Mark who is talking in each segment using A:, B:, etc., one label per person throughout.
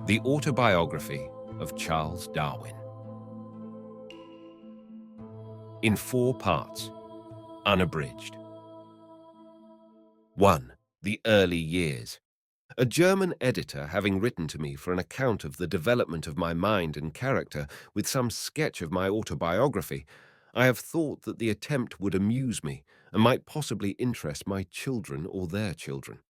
A: The Autobiography of Charles Darwin. In 4 parts, unabridged. 1. The early years. A German editor having written to me for an account of the development of my mind and character with some sketch of my autobiography, I have thought that the attempt would amuse me and might possibly interest my children or their children.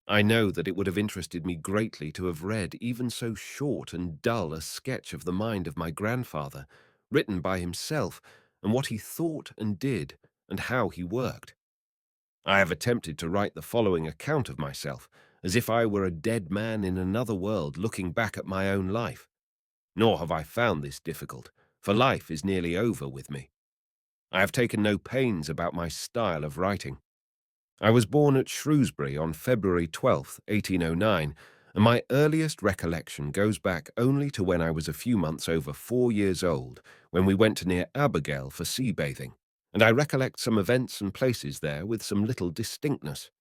A: I know that it would have interested me greatly to have read even so short and dull a sketch of the mind of my grandfather, written by himself, and what he thought and did, and how he worked. I have attempted to write the following account of myself, as if I were a dead man in another world looking back at my own life. Nor have I found this difficult, for life is nearly over with me. I have taken no pains about my style of writing. I was born at Shrewsbury on February 12, 1809, and my earliest recollection goes back only to when I was a few months over 4 years old, when we went near Abergele for sea bathing, and I recollect some events and places there with some little distinctness.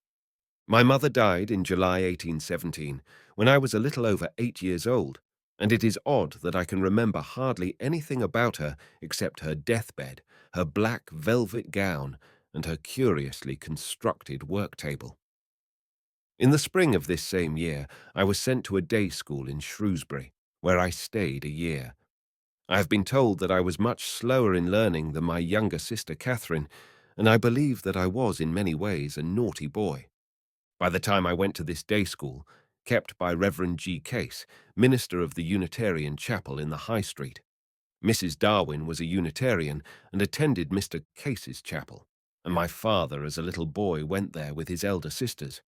A: My mother died in July 1817, when I was a little over 8 years old, and it is odd that I can remember hardly anything about her except her deathbed, her black velvet gown, and her curiously constructed work table. In the spring of this same year, I was sent to a day school in Shrewsbury, where I stayed a year. I have been told that I was much slower in learning than my younger sister Catherine, and I believe that I was in many ways a naughty boy. By the time I went to this day school, kept by Reverend G. Case, minister of the Unitarian Chapel in the High Street, Mrs. Darwin was a Unitarian and attended Mr. Case's chapel, and my father as a little boy went there with his elder sisters.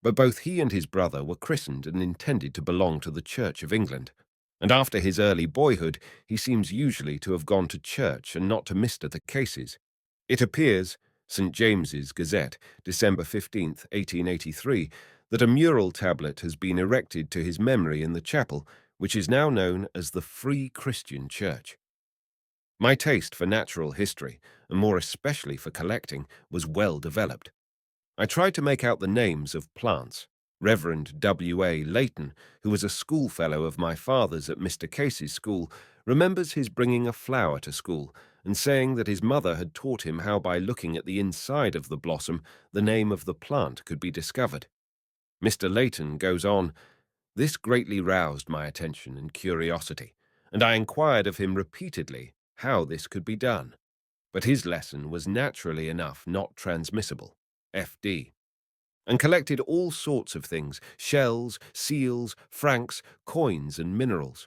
A: But both he and his brother were christened and intended to belong to the Church of England, and after his early boyhood he seems usually to have gone to church and not to Mr. the Cases. It appears, St. James's Gazette, December 15th, 1883, that a mural tablet has been erected to his memory in the chapel, which is now known as the Free Christian Church. My taste for natural history, and more especially for collecting, was well developed. I tried to make out the names of plants. Reverend W.A. Leighton, who was a schoolfellow of my father's at Mr. Case's school, remembers his bringing a flower to school and saying that his mother had taught him how by looking at the inside of the blossom the name of the plant could be discovered. Mr. Leighton goes on, "This greatly roused my attention and curiosity, and I inquired of him repeatedly how this could be done. But his lesson was naturally enough not transmissible, F.D., and collected all sorts of things, shells, seals, francs, coins, and minerals.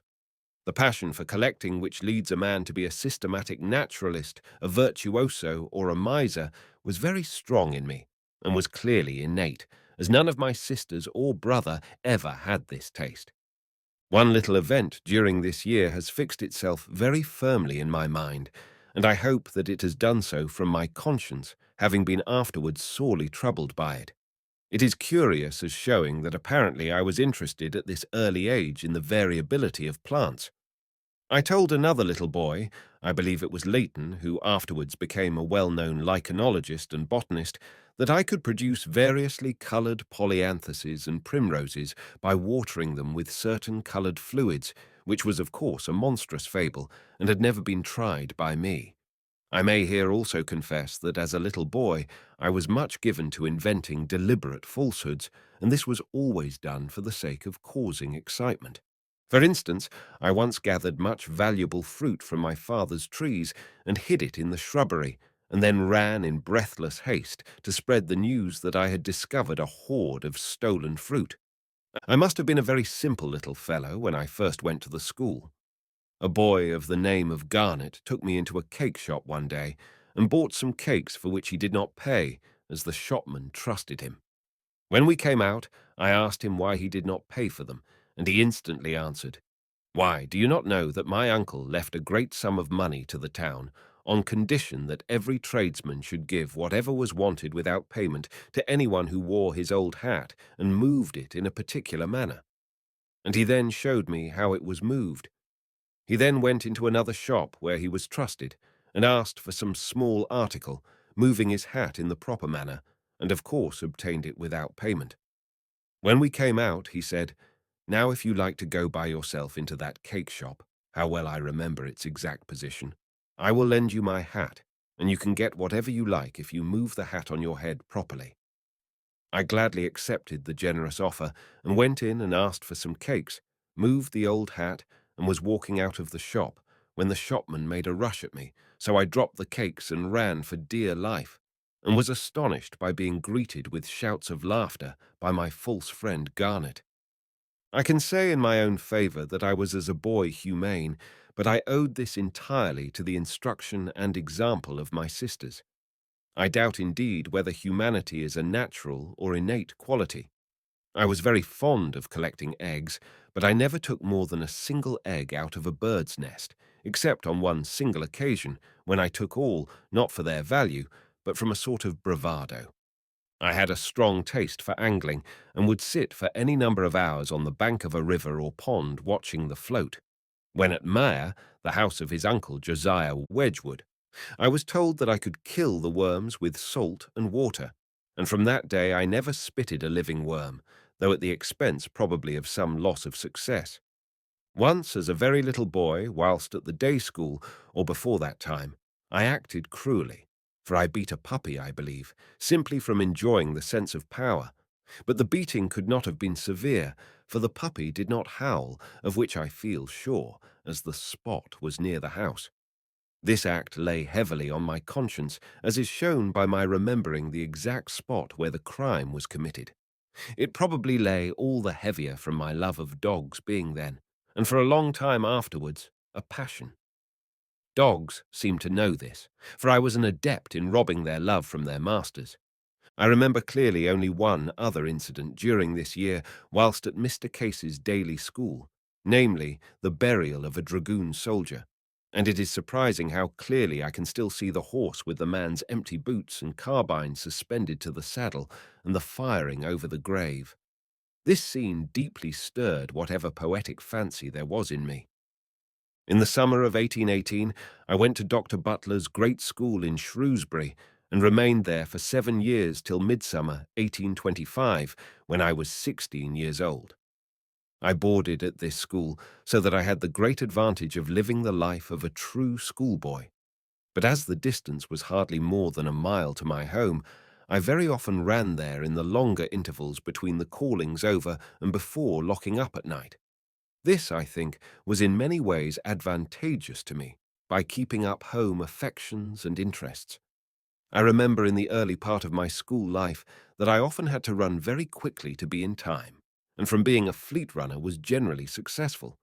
A: The passion for collecting which leads a man to be a systematic naturalist, a virtuoso, or a miser was very strong in me, and was clearly innate, as none of my sisters or brother ever had this taste. One little event during this year has fixed itself very firmly in my mind, and I hope that it has done so from my conscience, having been afterwards sorely troubled by it. It is curious as showing that apparently I was interested at this early age in the variability of plants. I told another little boy, I believe it was Leighton, who afterwards became a well-known lichenologist and botanist, that I could produce variously coloured polyanthuses and primroses by watering them with certain coloured fluids, which was of course a monstrous fable, and had never been tried by me. I may here also confess that as a little boy I was much given to inventing deliberate falsehoods, and this was always done for the sake of causing excitement. For instance, I once gathered much valuable fruit from my father's trees and hid it in the shrubbery, and then ran in breathless haste to spread the news that I had discovered a hoard of stolen fruit. I must have been a very simple little fellow when I first went to the school. A boy of the name of Garnet took me into a cake shop one day and bought some cakes for which he did not pay, as the shopman trusted him. When we came out, I asked him why he did not pay for them, and he instantly answered, "Why, do you not know that my uncle left a great sum of money to the town, on condition that every tradesman should give whatever was wanted without payment to anyone who wore his old hat and moved it in a particular manner?" And he then showed me how it was moved. He then went into another shop where he was trusted, and asked for some small article, moving his hat in the proper manner, and of course obtained it without payment. When we came out, he said, Now if you like to go by yourself into that cake shop, how well I remember its exact position, I will lend you my hat, and you can get whatever you like if you move the hat on your head properly. I gladly accepted the generous offer and went in and asked for some cakes, moved the old hat, and was walking out of the shop when the shopman made a rush at me, so I dropped the cakes and ran for dear life, and was astonished by being greeted with shouts of laughter by my false friend Garnet. I can say in my own favour that I was as a boy humane, but I owed this entirely to the instruction and example of my sisters. I doubt indeed whether humanity is a natural or innate quality. I was very fond of collecting eggs, but I never took more than a single egg out of a bird's nest, except on one single occasion, when I took all, not for their value, but from a sort of bravado. I had a strong taste for angling, and would sit for any number of hours on the bank of a river or pond watching the float. When at Maer, the house of his uncle Josiah Wedgwood, I was told that I could kill the worms with salt and water, and from that day I never spitted a living worm, though at the expense probably of some loss of success. Once, as a very little boy, whilst at the day school, or before that time, I acted cruelly, for I beat a puppy, I believe, simply from enjoying the sense of power. But the beating could not have been severe, for the puppy did not howl, of which I feel sure, as the spot was near the house. This act lay heavily on my conscience, as is shown by my remembering the exact spot where the crime was committed. It probably lay all the heavier from my love of dogs being then, and for a long time afterwards, a passion. Dogs seemed to know this, for I was an adept in robbing their love from their masters. I remember clearly only one other incident during this year whilst at Mr. Case's daily school, namely the burial of a dragoon soldier, and it is surprising how clearly I can still see the horse with the man's empty boots and carbine suspended to the saddle and the firing over the grave. This scene deeply stirred whatever poetic fancy there was in me. In the summer of 1818, I went to Dr. Butler's great school in Shrewsbury and remained there for 7 years till midsummer 1825, when I was 16 years old. I boarded at this school, so that I had the great advantage of living the life of a true schoolboy. But as the distance was hardly more than a mile to my home, I very often ran there in the longer intervals between the callings over and before locking up at night. This, I think, was in many ways advantageous to me, by keeping up home affections and interests. I remember in the early part of my school life that I often had to run very quickly to be in time, and from being a fleet runner was generally successful.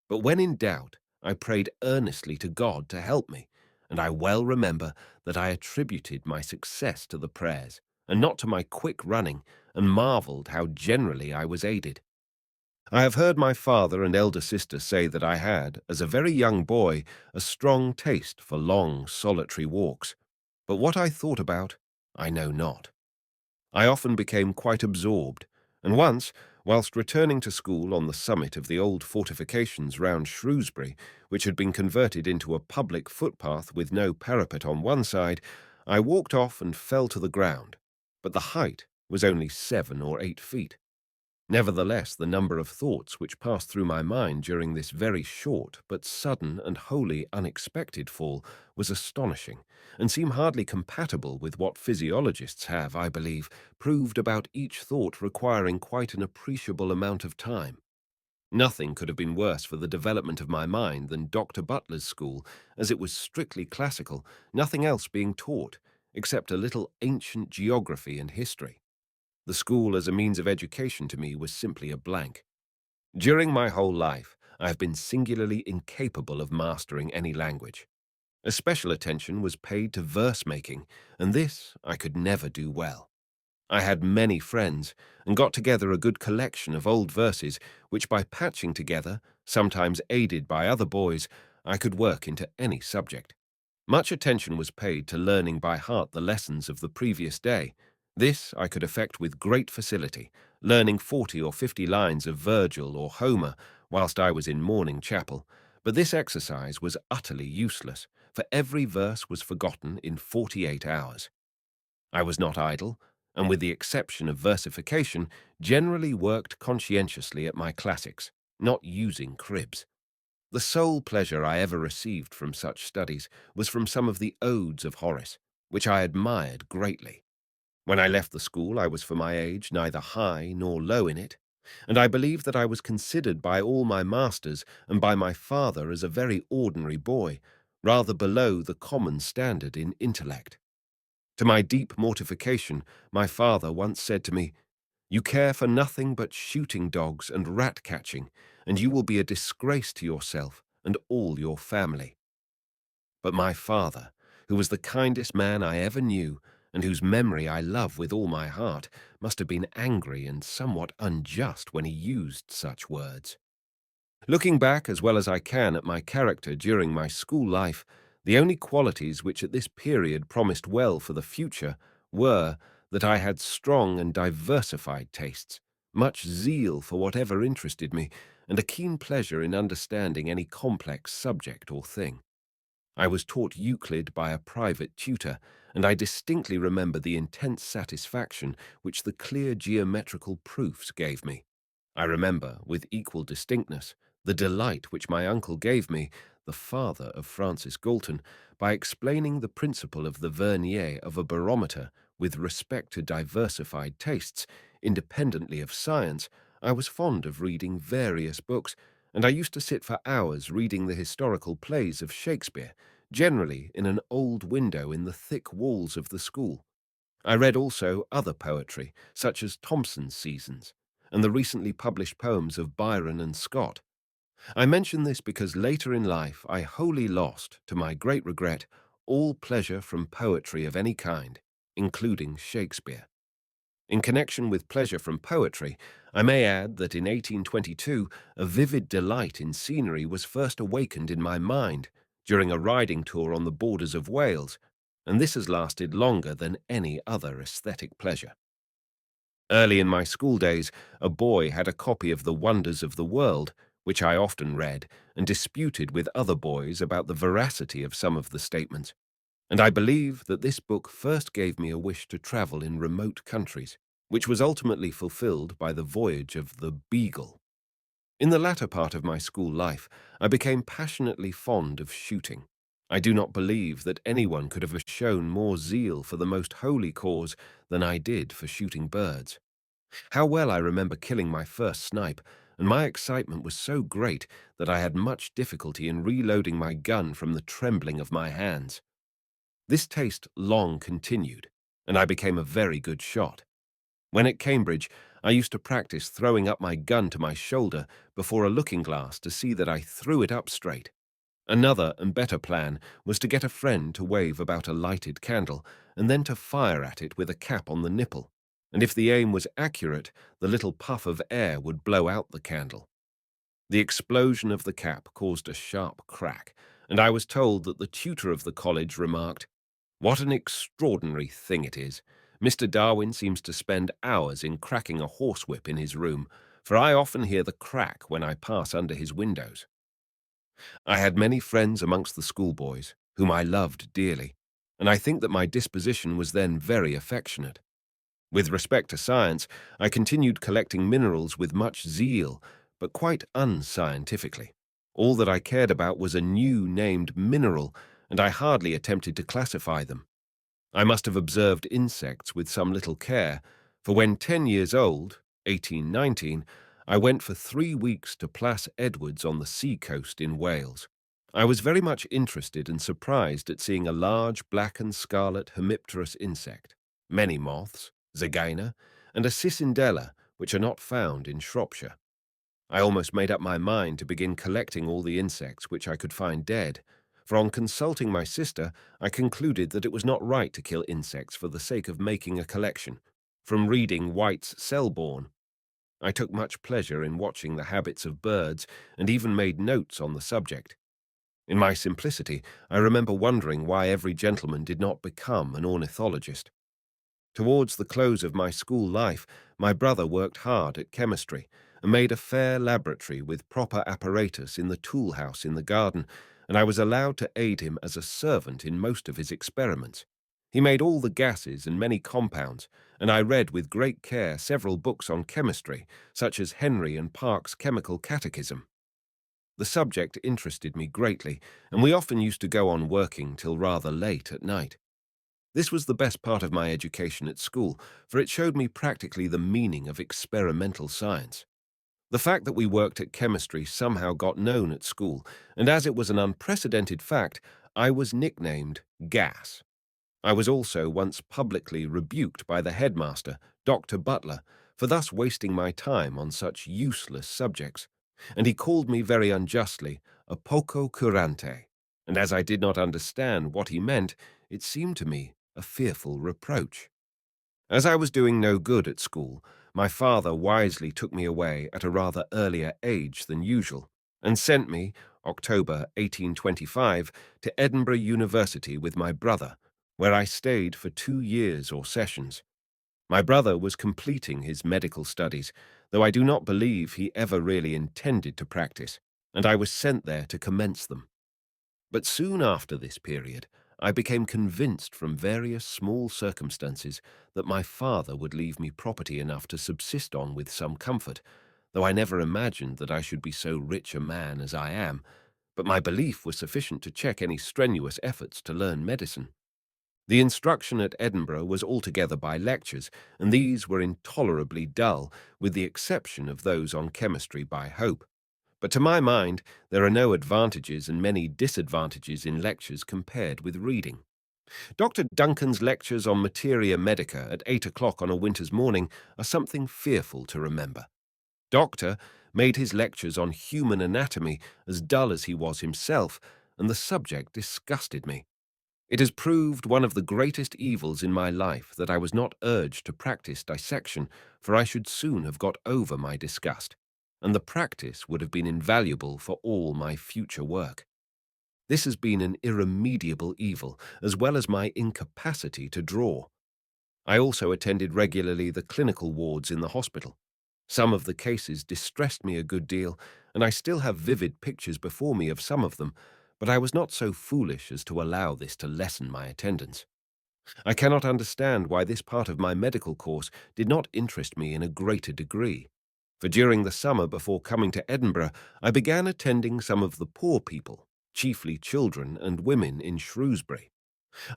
A: But when in doubt, I prayed earnestly to God to help me, and I well remember that I attributed my success to the prayers, and not to my quick running, and marvelled how generally I was aided. I have heard my father and elder sister say that I had, as a very young boy, a strong taste for long, solitary walks, but what I thought about, I know not. I often became quite absorbed, and once, whilst returning to school on the summit of the old fortifications round Shrewsbury, which had been converted into a public footpath with no parapet on one side, I walked off and fell to the ground, but the height was only 7 or 8 feet. Nevertheless, the number of thoughts which passed through my mind during this very short but sudden and wholly unexpected fall was astonishing, and seem hardly compatible with what physiologists have, I believe, proved about each thought requiring quite an appreciable amount of time. Nothing could have been worse for the development of my mind than Dr. Butler's school, as it was strictly classical, nothing else being taught, except a little ancient geography and history. The school as a means of education to me was simply a blank. During my whole life, I have been singularly incapable of mastering any language. Especial attention was paid to verse-making, and this I could never do well. I had many friends, and got together a good collection of old verses, which by patching together, sometimes aided by other boys, I could work into any subject. Much attention was paid to learning by heart the lessons of the previous day. This I could effect with great facility, learning 40 or 50 lines of Virgil or Homer whilst I was in morning chapel, but this exercise was utterly useless, for every verse was forgotten in 48 hours. I was not idle, and with the exception of versification, generally worked conscientiously at my classics, not using cribs. The sole pleasure I ever received from such studies was from some of the odes of Horace, which I admired greatly. When I left the school, I was for my age neither high nor low in it, and I believe that I was considered by all my masters and by my father as a very ordinary boy, rather below the common standard in intellect. To my deep mortification, my father once said to me, "You care for nothing but shooting dogs and rat-catching, and you will be a disgrace to yourself and all your family." But my father, who was the kindest man I ever knew, and whose memory I love with all my heart, must have been angry and somewhat unjust when he used such words. Looking back as well as I can at my character during my school life, the only qualities which at this period promised well for the future were that I had strong and diversified tastes, much zeal for whatever interested me, and a keen pleasure in understanding any complex subject or thing. I was taught Euclid by a private tutor, and I distinctly remember the intense satisfaction which the clear geometrical proofs gave me. I remember, with equal distinctness, the delight which my uncle gave me, the father of Francis Galton, by explaining the principle of the vernier of a barometer with respect to diversified tastes, independently of science. I was fond of reading various books, and I used to sit for hours reading the historical plays of Shakespeare, generally in an old window in the thick walls of the school. I read also other poetry, such as Thomson's Seasons, and the recently published poems of Byron and Scott. I mention this because later in life I wholly lost, to my great regret, all pleasure from poetry of any kind, including Shakespeare. In connection with pleasure from poetry, I may add that in 1822 a vivid delight in scenery was first awakened in my mind during a riding tour on the borders of Wales, and this has lasted longer than any other aesthetic pleasure. Early in my school days, a boy had a copy of The Wonders of the World, which I often read and disputed with other boys about the veracity of some of the statements, and I believe that this book first gave me a wish to travel in remote countries, which was ultimately fulfilled by the voyage of the Beagle. In the latter part of my school life, I became passionately fond of shooting. I do not believe that anyone could have shown more zeal for the most holy cause than I did for shooting birds. How well I remember killing my first snipe, and my excitement was so great that I had much difficulty in reloading my gun from the trembling of my hands. This taste long continued, and I became a very good shot. When at Cambridge, I used to practice throwing up my gun to my shoulder before a looking-glass to see that I threw it up straight. Another and better plan was to get a friend to wave about a lighted candle and then to fire at it with a cap on the nipple, and if the aim was accurate, the little puff of air would blow out the candle. The explosion of the cap caused a sharp crack, and I was told that the tutor of the college remarked, "What an extraordinary thing it is. Mr. Darwin seems to spend hours in cracking a horsewhip in his room, for I often hear the crack when I pass under his windows." I had many friends amongst the schoolboys, whom I loved dearly, and I think that my disposition was then very affectionate. With respect to science, I continued collecting minerals with much zeal, but quite unscientifically. All that I cared about was a new named mineral, and I hardly attempted to classify them. I must have observed insects with some little care, for when 10 years old, 1819, I went for 3 weeks to Plas Edwards on the sea coast in Wales. I was very much interested and surprised at seeing a large black and scarlet hemipterous insect, many moths, zygaena, and a cicindela, which are not found in Shropshire. I almost made up my mind to begin collecting all the insects which I could find dead, for on consulting my sister, I concluded that it was not right to kill insects for the sake of making a collection, from reading White's Selborne. I took much pleasure in watching the habits of birds and even made notes on the subject. In my simplicity, I remember wondering why every gentleman did not become an ornithologist. Towards the close of my school life, my brother worked hard at chemistry and made a fair laboratory with proper apparatus in the tool house in the garden, and I was allowed to aid him as a servant in most of his experiments. He made all the gases and many compounds, and I read with great care several books on chemistry, such as Henry and Park's Chemical Catechism. The subject interested me greatly, and we often used to go on working till rather late at night. This was the best part of my education at school, for it showed me practically the meaning of experimental science. The fact that we worked at chemistry somehow got known at school, and as it was an unprecedented fact, I was nicknamed Gas. I was also once publicly rebuked by the headmaster, Dr. Butler, for thus wasting my time on such useless subjects, and he called me very unjustly a poco curante, and as I did not understand what he meant, it seemed to me a fearful reproach. As I was doing no good at school, my father wisely took me away at a rather earlier age than usual, and sent me, October 1825, to Edinburgh University with my brother, where I stayed for 2 years or sessions. My brother was completing his medical studies, though I do not believe he ever really intended to practice, and I was sent there to commence them. But soon after this period, I became convinced from various small circumstances that my father would leave me property enough to subsist on with some comfort, though I never imagined that I should be so rich a man as I am, but my belief was sufficient to check any strenuous efforts to learn medicine. The instruction at Edinburgh was altogether by lectures, and these were intolerably dull, with the exception of those on chemistry by Hope. But to my mind, there are no advantages and many disadvantages in lectures compared with reading. Dr. Duncan's lectures on materia medica at 8 o'clock on a winter's morning are something fearful to remember. Doctor made his lectures on human anatomy as dull as he was himself, and the subject disgusted me. It has proved one of the greatest evils in my life that I was not urged to practice dissection, for I should soon have got over my disgust, and the practice would have been invaluable for all my future work. This has been an irremediable evil, as well as my incapacity to draw. I also attended regularly the clinical wards in the hospital. Some of the cases distressed me a good deal, and I still have vivid pictures before me of some of them, but I was not so foolish as to allow this to lessen my attendance. I cannot understand why this part of my medical course did not interest me in a greater degree, for during the summer before coming to Edinburgh, I began attending some of the poor people, chiefly children and women in Shrewsbury.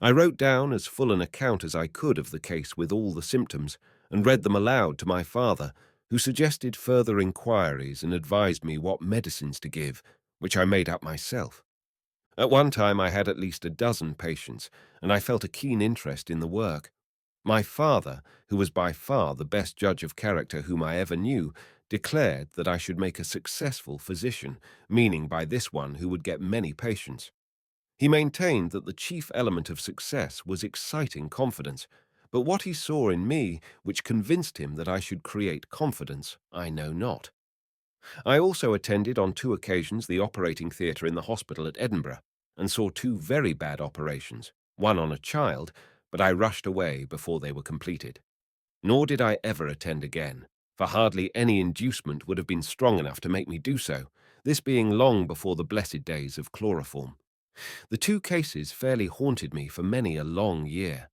A: I wrote down as full an account as I could of the case with all the symptoms, and read them aloud to my father, who suggested further inquiries and advised me what medicines to give, which I made up myself. At one time I had at least a dozen patients, and I felt a keen interest in the work. My father, who was by far the best judge of character whom I ever knew, declared that I should make a successful physician, meaning by this one who would get many patients. He maintained that the chief element of success was exciting confidence, but what he saw in me which convinced him that I should create confidence, I know not. I also attended on 2 occasions the operating theatre in the hospital at Edinburgh, and saw 2 very bad operations, one on a child, but I rushed away before they were completed. Nor did I ever attend again, for hardly any inducement would have been strong enough to make me do so, this being long before the blessed days of chloroform. The 2 cases fairly haunted me for many a long year.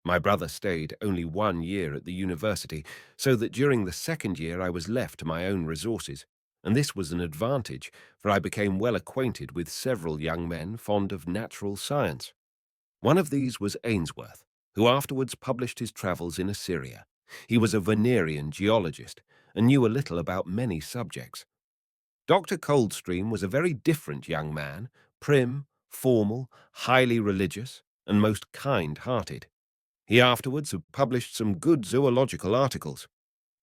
A: My brother stayed only 1 year at the university, so that during the second year I was left to my own resources, and this was an advantage, for I became well acquainted with several young men fond of natural science. One of these was Ainsworth, who afterwards published his travels in Assyria. He was a Venerian geologist, and knew a little about many subjects. Dr. Coldstream was a very different young man, prim, formal, highly religious, and most kind-hearted. He afterwards published some good zoological articles.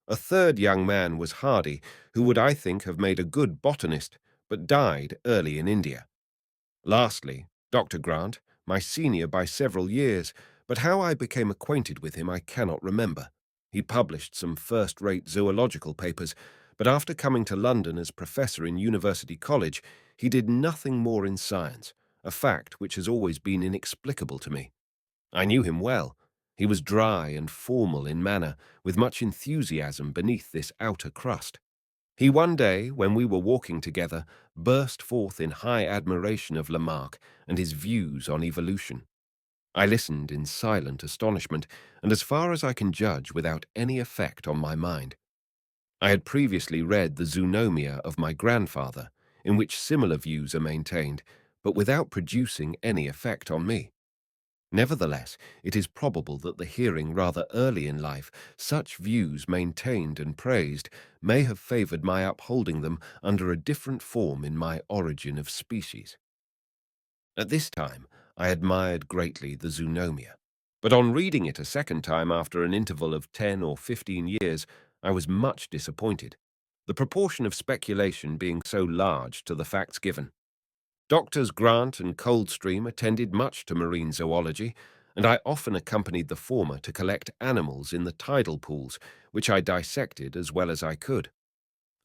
A: A third young man was Hardy, who would, I think, have made a good botanist, but died early in India. Lastly, Dr. Grant, my senior by several years, but how I became acquainted with him I cannot remember. He published some first-rate zoological papers, but after coming to London as professor in University College, he did nothing more in science, a fact which has always been inexplicable to me. I knew him well. He was dry and formal in manner, with much enthusiasm beneath this outer crust. He one day, when we were walking together, burst forth in high admiration of Lamarck and his views on evolution. I listened in silent astonishment, and as far as I can judge, without any effect on my mind. I had previously read the Zoonomia of my grandfather, in which similar views are maintained, but without producing any effect on me. Nevertheless, it is probable that the hearing rather early in life such views maintained and praised may have favored my upholding them under a different form in my Origin of Species. At this time, I admired greatly the Zoonomia, but on reading it a second time after an interval of 10 or 15 years, I was much disappointed, the proportion of speculation being so large to the facts given. Doctors Grant and Coldstream attended much to marine zoology, and I often accompanied the former to collect animals in the tidal pools, which I dissected as well as I could.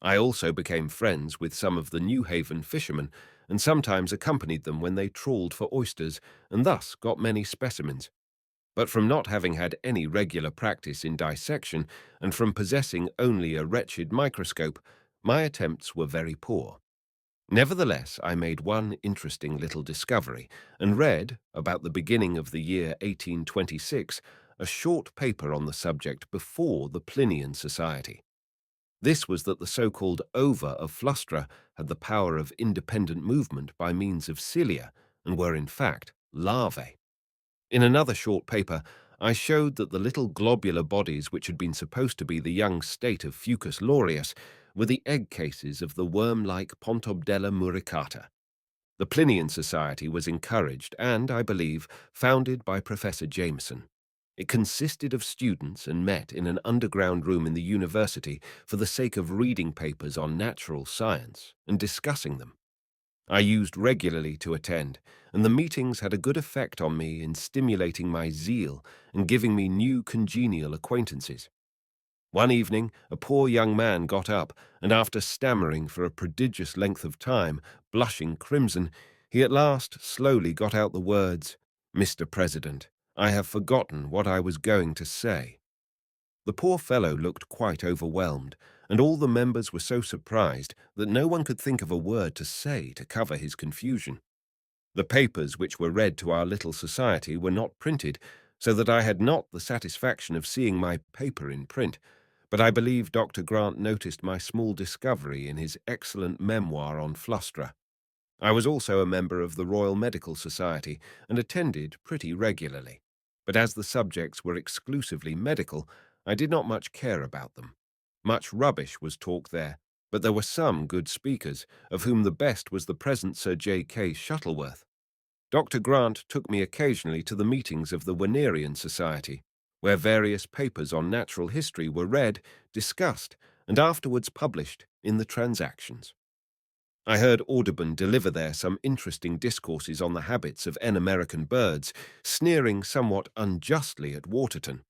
A: I also became friends with some of the New Haven fishermen, and sometimes accompanied them when they trawled for oysters, and thus got many specimens. But from not having had any regular practice in dissection, and from possessing only a wretched microscope, my attempts were very poor. Nevertheless, I made one interesting little discovery, and read, about the beginning of the year 1826, a short paper on the subject before the Plinian Society. This was that the so-called ova of Flustra had the power of independent movement by means of cilia, and were in fact larvae. In another short paper, I showed that the little globular bodies which had been supposed to be the young state of Fucus laureus were the egg cases of the worm-like Pontobdella muricata. The Plinian Society was encouraged and, I believe, founded by Professor Jameson. It consisted of students and met in an underground room in the university for the sake of reading papers on natural science and discussing them. I used regularly to attend, and the meetings had a good effect on me in stimulating my zeal and giving me new congenial acquaintances. One evening, a poor young man got up, and after stammering for a prodigious length of time, blushing crimson, he at last slowly got out the words, "Mr. President, I have forgotten what I was going to say." The poor fellow looked quite overwhelmed, and all the members were so surprised that no one could think of a word to say to cover his confusion. The papers which were read to our little society were not printed, so that I had not the satisfaction of seeing my paper in print, but I believe Dr. Grant noticed my small discovery in his excellent memoir on Flustra. I was also a member of the Royal Medical Society and attended pretty regularly, but as the subjects were exclusively medical, I did not much care about them. Much rubbish was talked there, but there were some good speakers, of whom the best was the present Sir J.K. Shuttleworth. Dr. Grant took me occasionally to the meetings of the Wernerian Society, where various papers on natural history were read, discussed, and afterwards published in the Transactions. I heard Audubon deliver there some interesting discourses on the habits of American birds, sneering somewhat unjustly at Waterton.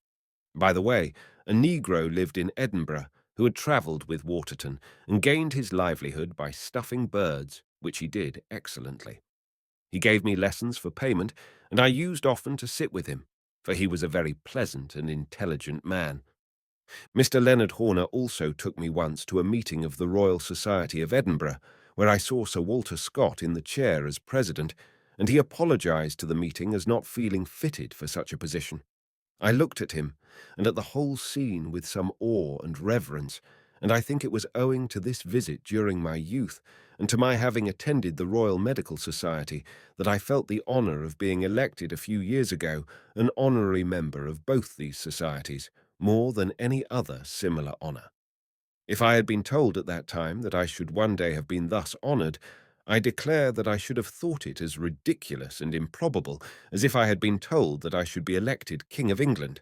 A: By the way, a Negro lived in Edinburgh who had travelled with Waterton and gained his livelihood by stuffing birds, which he did excellently. He gave me lessons for payment, and I used often to sit with him, for he was a very pleasant and intelligent man. Mr. Leonard Horner also took me once to a meeting of the Royal Society of Edinburgh, where I saw Sir Walter Scott in the chair as president, and he apologized to the meeting as not feeling fitted for such a position. I looked at him and at the whole scene with some awe and reverence, and I think it was owing to this visit during my youth and to my having attended the Royal Medical Society that I felt the honour of being elected a few years ago an honorary member of both these societies, more than any other similar honour. If I had been told at that time that I should one day have been thus honoured, I declare that I should have thought it as ridiculous and improbable as if I had been told that I should be elected King of England.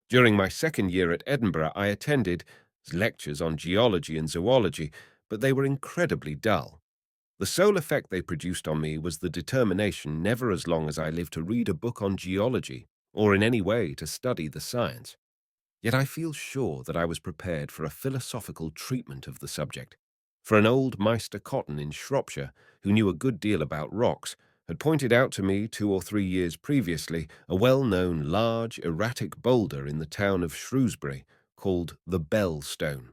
A: During my second year at Edinburgh, I attended lectures on geology and zoology, but they were incredibly dull. The sole effect they produced on me was the determination never as long as I lived to read a book on geology or in any way to study the science. Yet I feel sure that I was prepared for a philosophical treatment of the subject. For an old Meister Cotton in Shropshire, who knew a good deal about rocks, had pointed out to me 2 or 3 years previously a well-known large erratic boulder in the town of Shrewsbury called the Bell Stone.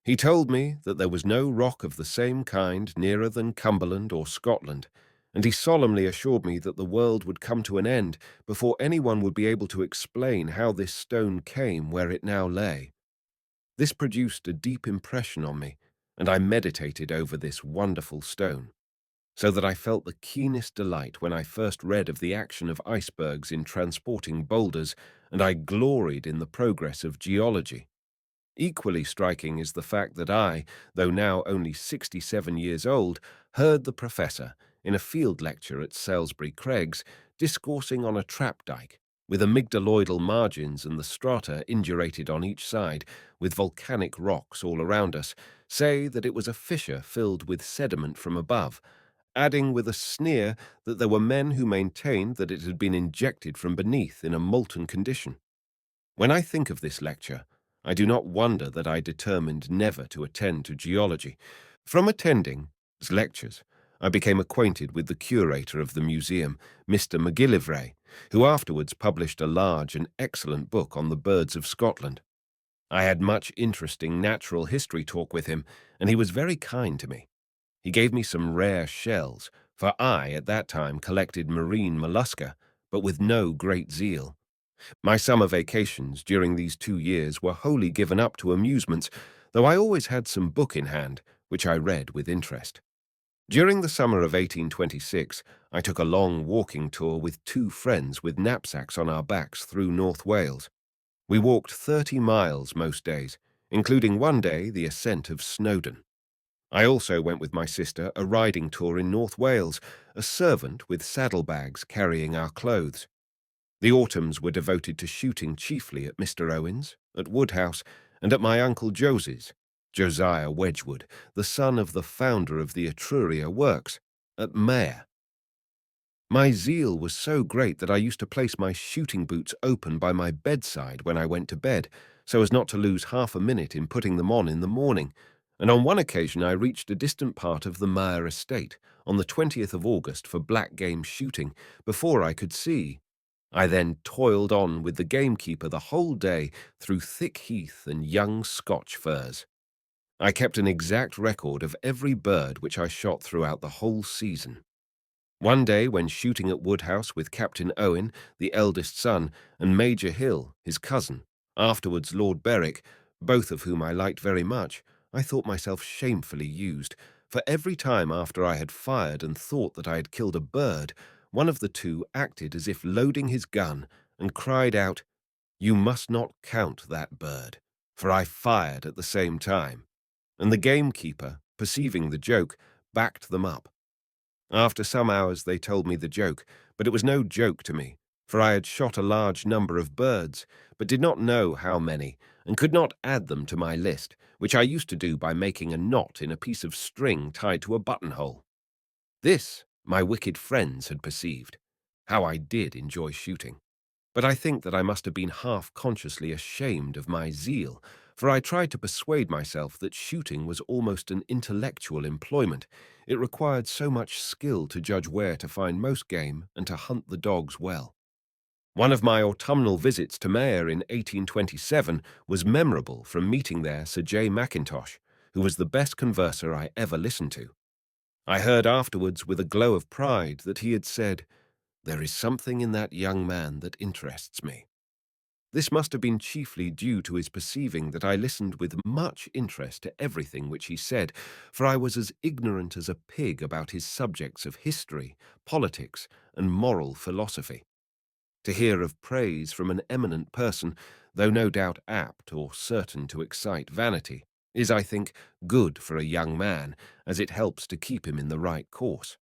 A: He told me that there was no rock of the same kind nearer than Cumberland or Scotland, and he solemnly assured me that the world would come to an end before anyone would be able to explain how this stone came where it now lay. This produced a deep impression on me, and I meditated over this wonderful stone, so that I felt the keenest delight when I first read of the action of icebergs in transporting boulders, and I gloried in the progress of geology. Equally striking is the fact that I, though now only 67 years old, heard the professor, in a field lecture at Salisbury Craigs, discoursing on a trap dike, with amygdaloidal margins and the strata indurated on each side, with volcanic rocks all around us, say that it was a fissure filled with sediment from above, adding with a sneer that there were men who maintained that it had been injected from beneath in a molten condition. When I think of this lecture, I do not wonder that I determined never to attend to geology. From attending his lectures, I became acquainted with the curator of the museum, Mr. McGillivray, who afterwards published a large and excellent book on the birds of Scotland. I had much interesting natural history talk with him, and he was very kind to me. He gave me some rare shells, for I, at that time, collected marine mollusca, but with no great zeal. My summer vacations during these 2 years were wholly given up to amusements, though I always had some book in hand, which I read with interest. During the summer of 1826, I took a long walking tour with two friends with knapsacks on our backs through North Wales. We walked 30 miles most days, including one day the ascent of Snowdon. I also went with my sister a riding tour in North Wales, a servant with saddlebags carrying our clothes. The autumns were devoted to shooting chiefly at Mr. Owen's, at Woodhouse, and at my Uncle Josie's, Josiah Wedgwood, the son of the founder of the Etruria Works, at Maer. My zeal was so great that I used to place my shooting boots open by my bedside when I went to bed, so as not to lose half a minute in putting them on in the morning, and on one occasion I reached a distant part of the Maer estate on the 20th of August for black game shooting, before I could see. I then toiled on with the gamekeeper the whole day through thick heath and young Scotch firs. I kept an exact record of every bird which I shot throughout the whole season. One day, when shooting at Woodhouse with Captain Owen, the eldest son, and Major Hill, his cousin, afterwards Lord Berwick, both of whom I liked very much, I thought myself shamefully used, for every time after I had fired and thought that I had killed a bird, one of the two acted as if loading his gun and cried out, "You must not count that bird," for I fired at the same time, and the gamekeeper, perceiving the joke, backed them up. After some hours they told me the joke, but it was no joke to me, for I had shot a large number of birds, but did not know how many, and could not add them to my list, which I used to do by making a knot in a piece of string tied to a buttonhole. This my wicked friends had perceived. How I did enjoy shooting! But I think that I must have been half-consciously ashamed of my zeal, for I tried to persuade myself that shooting was almost an intellectual employment. It required so much skill to judge where to find most game and to hunt the dogs well. One of my autumnal visits to Maer in 1827 was memorable from meeting there Sir J. Mackintosh, who was the best converser I ever listened to. I heard afterwards with a glow of pride that he had said, "There is something in that young man that interests me." This must have been chiefly due to his perceiving that I listened with much interest to everything which he said, for I was as ignorant as a pig about his subjects of history, politics, and moral philosophy. To hear of praise from an eminent person, though no doubt apt or certain to excite vanity, is, I think, good for a young man, as it helps to keep him in the right course.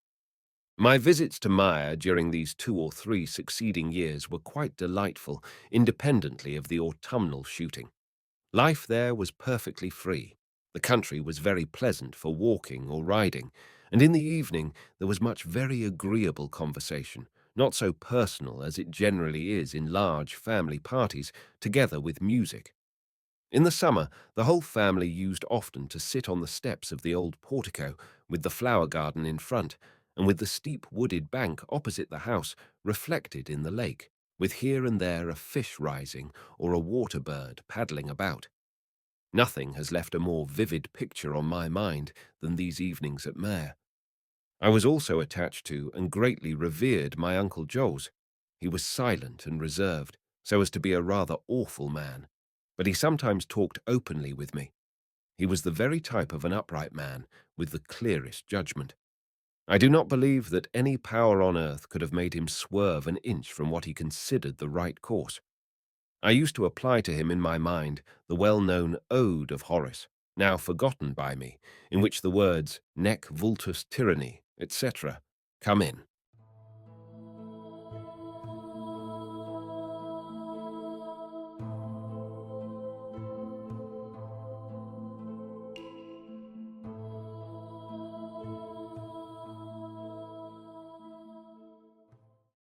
A: My visits to Maer during these 2 or 3 succeeding years were quite delightful, independently of the autumnal shooting. Life there was perfectly free. The country was very pleasant for walking or riding, and in the evening there was much very agreeable conversation, not so personal as it generally is in large family parties, together with music. In the summer, the whole family used often to sit on the steps of the old portico, with the flower garden in front, and with the steep wooded bank opposite the house reflected in the lake, with here and there a fish rising or a water bird paddling about. Nothing has left a more vivid picture on my mind than these evenings at Maer. I was also attached to and greatly revered my Uncle Jos. He was silent and reserved, so as to be a rather awful man, but he sometimes talked openly with me. He was the very type of an upright man, with the clearest judgment. I do not believe that any power on earth could have made him swerve an inch from what he considered the right course. I used to apply to him in my mind the well-known Ode of Horace, now forgotten by me, in which the words nec vultus tyranni, etc., come in.